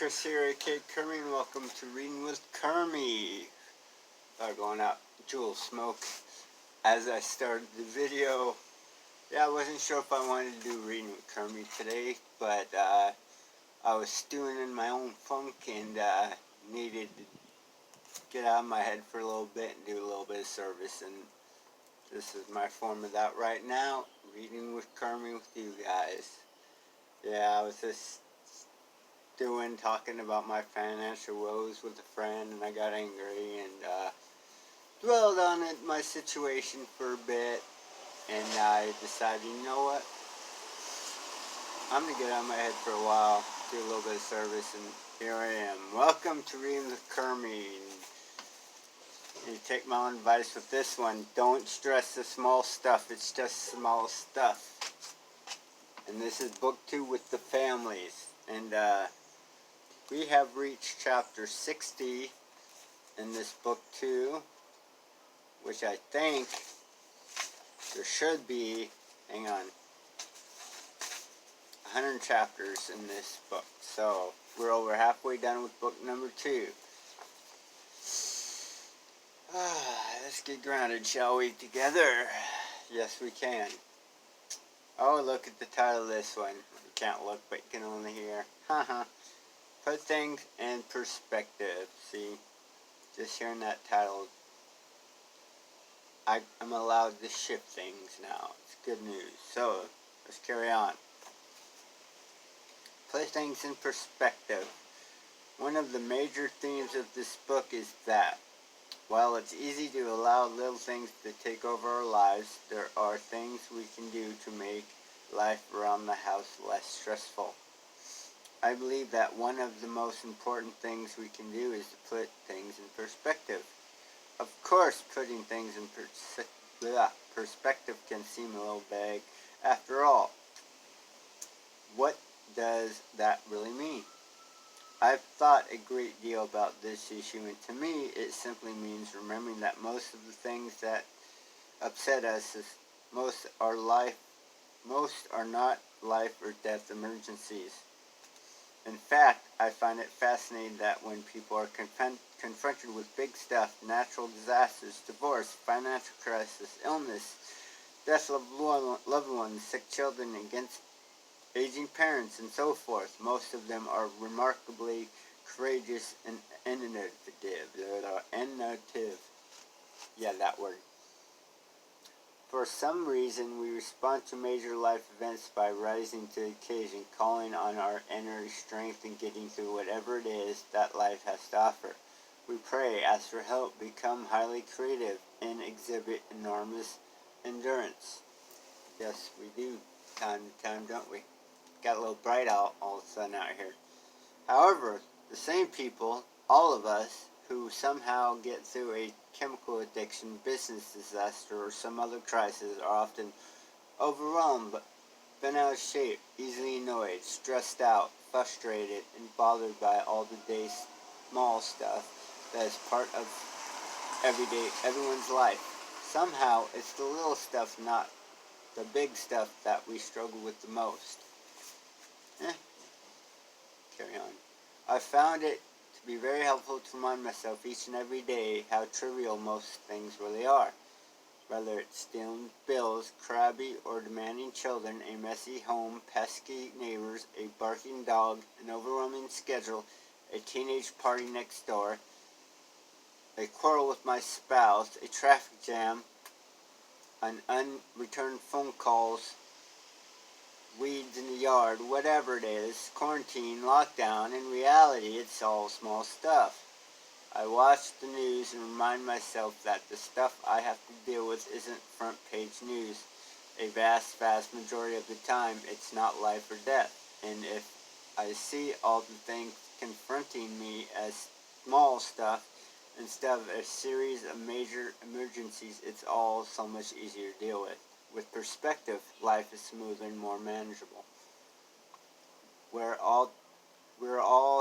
Chris here, aka Kermie, and welcome to Reading with Kermie. Going out jewel smoke. As I started the video, I wasn't sure if I wanted to do Reading with Kermie today, but I was stewing in my own funk and needed to get out of my head for a little bit and do a little bit of service, and this is my form of that right now, Reading with Kermie with you guys. I was just talking about my financial woes with a friend, and I got angry and dwelled on my situation for a bit, and I decided, you know what, I'm going to get out of my head for a while, do a little bit of service, and here I am. Welcome to Reading with Kermie. You take my own advice with this one. Don't stress the small stuff. It's just small stuff. And this is book 2 with the families. And we have reached chapter 60 in this book 2, which I think there should be, 100 chapters in this book. So we're over halfway done with book number 2. Let's get grounded, shall we, together? Yes, we can. Oh, look at the title of this one. You can't look, but you can only hear. Put things in perspective. See, just hearing that title, I'm allowed to shift things now. It's good news. So, let's carry on. Put things in perspective. One of the major themes of this book is that while it's easy to allow little things to take over our lives, there are things we can do to make life around the house less stressful. I believe that one of the most important things we can do is to put things in perspective. Of course, putting things in perspective can seem a little vague. After all, what does that really mean? I've thought a great deal about this issue, and to me, it simply means remembering that most of the things that upset us, most are not life or death emergencies. In fact, I find it fascinating that when people are confronted with big stuff, natural disasters, divorce, financial crisis, illness, death of loved ones, sick children, against aging parents, and so forth, most of them are remarkably courageous and innovative. That word. For some reason, we respond to major life events by rising to the occasion, calling on our inner strength and getting through whatever it is that life has to offer. We pray, ask for help, become highly creative, and exhibit enormous endurance. Yes, we do, time to time, don't we? Got a little bright out all of a sudden out here. However, the same people, all of us, who somehow get through a chemical addiction, business disaster, or some other crisis are often overwhelmed, bent out of shape, easily annoyed, stressed out, frustrated, and bothered by all the day's small stuff that is part of everyone's life. Somehow, it's the little stuff, not the big stuff, that we struggle with the most. Carry on. I found it to be very helpful to remind myself each and every day how trivial most things really are. Whether it's stealing bills, crabby or demanding children, a messy home, pesky neighbors, a barking dog, an overwhelming schedule, a teenage party next door, a quarrel with my spouse, a traffic jam, an unreturned phone calls, weeds in the yard, whatever it is, quarantine, lockdown, in reality, it's all small stuff. I watch the news and remind myself that the stuff I have to deal with isn't front page news. A vast majority of the time, it's not life or death. And if I see all the things confronting me as small stuff, instead of a series of major emergencies, it's all so much easier to deal with. With perspective, life is smoother and more manageable. We're all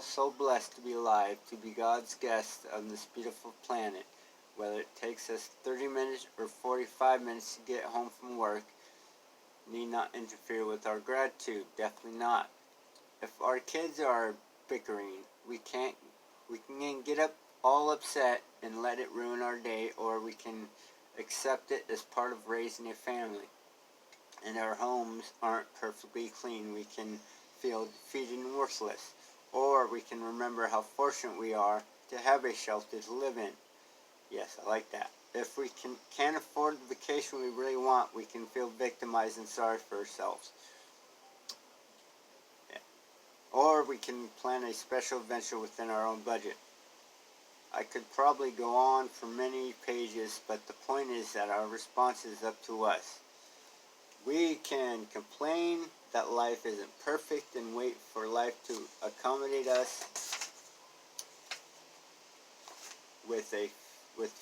so blessed to be alive, to be God's guests on this beautiful planet. Whether it takes us 30 minutes or 45 minutes to get home from work, need not interfere with our gratitude. Definitely not. If our kids are bickering. We can get up all upset and let it ruin our day, or we can accept it as part of raising a family. And our homes aren't perfectly clean. We can feel defeated and worthless. Or we can remember how fortunate we are to have a shelter to live in. Yes, I like that. If we can't afford the vacation we really want, we can feel victimized and sorry for ourselves. Yeah. Or we can plan a special adventure within our own budget. I could probably go on for many pages, but the point is that our response is up to us. We can complain that life isn't perfect and wait for life to accommodate us with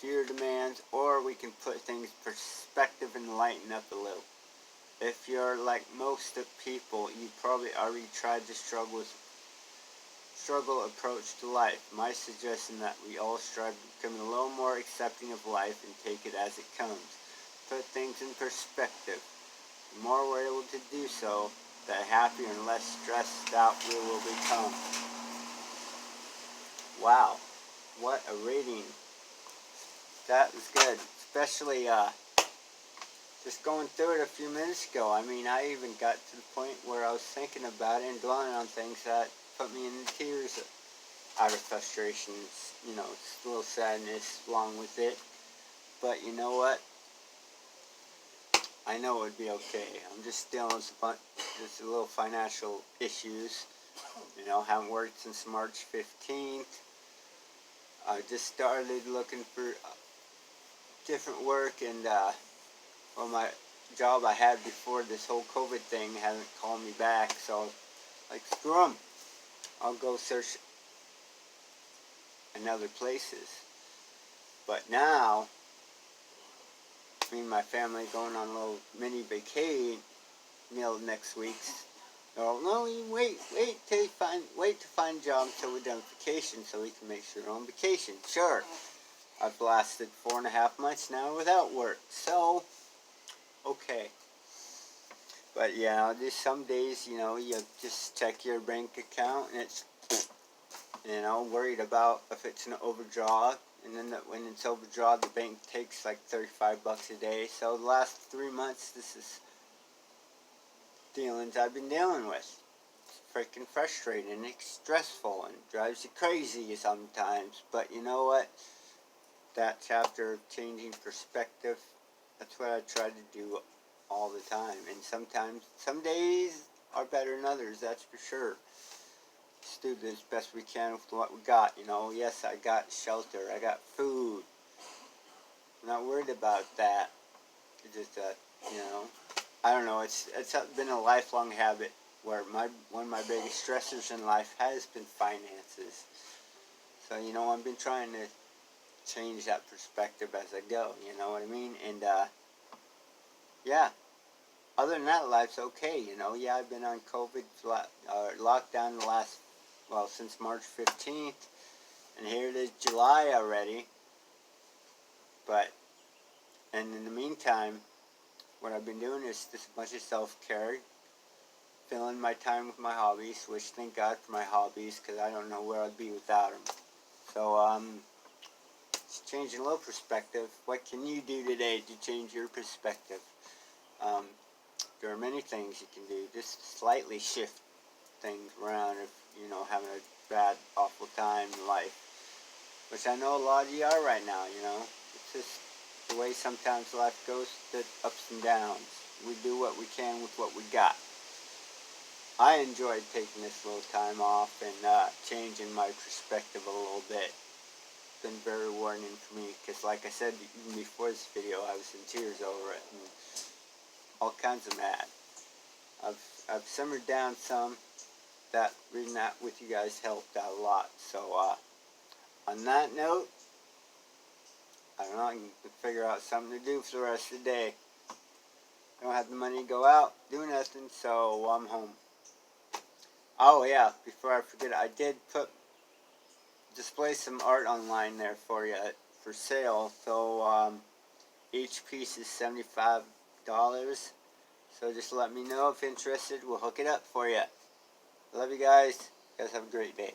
fewer demands, or we can put things in perspective and lighten up a little. If you're like most of people, you probably already tried the struggle approach to life. My suggestion that we all strive to become a little more accepting of life and take it as it comes. Put things in perspective. The more we're able to do so, the happier and less stressed out we will become. Wow, what a reading. That was good. Especially just going through it a few minutes ago. I mean, I even got to the point where I was thinking about it and dwelling on things that put me in tears out of frustration. You know, it's a little sadness along with it. But you know what? I know it would be okay. I'm just dealing with just a little financial issues. You know, haven't worked since March 15th. I just started looking for different work, and well, my job I had before this whole COVID thing hasn't called me back, so like, screw them. I'll go search in other places. But now, me and my family going on a little mini vacation next week. Oh no, wait to find a job until we're done with vacation so we can make sure we're on vacation. Sure. I've lasted 4.5 months now without work, so okay. But yeah, just some days, you know, you just check your bank account and it's, you know, worried about if it's an overdraw, and then when it's overdrawn, the bank takes like $35 a day. So the last 3 months, this is dealings I've been dealing with. It's freaking frustrating and it's stressful and drives you crazy sometimes. But you know what? That chapter of changing perspective, that's what I try to do all the time. And sometimes, some days are better than others, that's for sure. Just do the best we can with what we got, you know. Yes, I got shelter, I got food. I'm not worried about that. It's just that, you know, I don't know, it's been a lifelong habit where one of my biggest stressors in life has been finances. So, you know, I've been trying to change that perspective as I go, you know what I mean? And, yeah. Other than that, life's okay, you know. Yeah, I've been on COVID lockdown since March 15th, and here it is July already. But, and in the meantime, what I've been doing is just a bunch of self-care, filling my time with my hobbies, which thank God for my hobbies, because I don't know where I'd be without them. So, just changing a little perspective. What can you do today to change your perspective? There are many things you can do. Just slightly shift things around if, you know, having a bad, awful time in life. Which I know a lot of you are right now, you know. It's just the way sometimes life goes, the ups and downs. We do what we can with what we got. I enjoyed taking this little time off and changing my perspective a little bit. It's been very rewarding for me, because like I said even before this video, I was in tears over it and all kinds of mad. I've simmered down some. That reading that with you guys helped out a lot. So on that note, I don't know, I can figure out something to do for the rest of the day. I don't have the money to go out, do nothing, so I'm home. Oh yeah, before I forget, I did display some art online there for you for sale. So each piece is $75. So just let me know if interested. We'll hook it up for you. Love you guys. guys have a great day.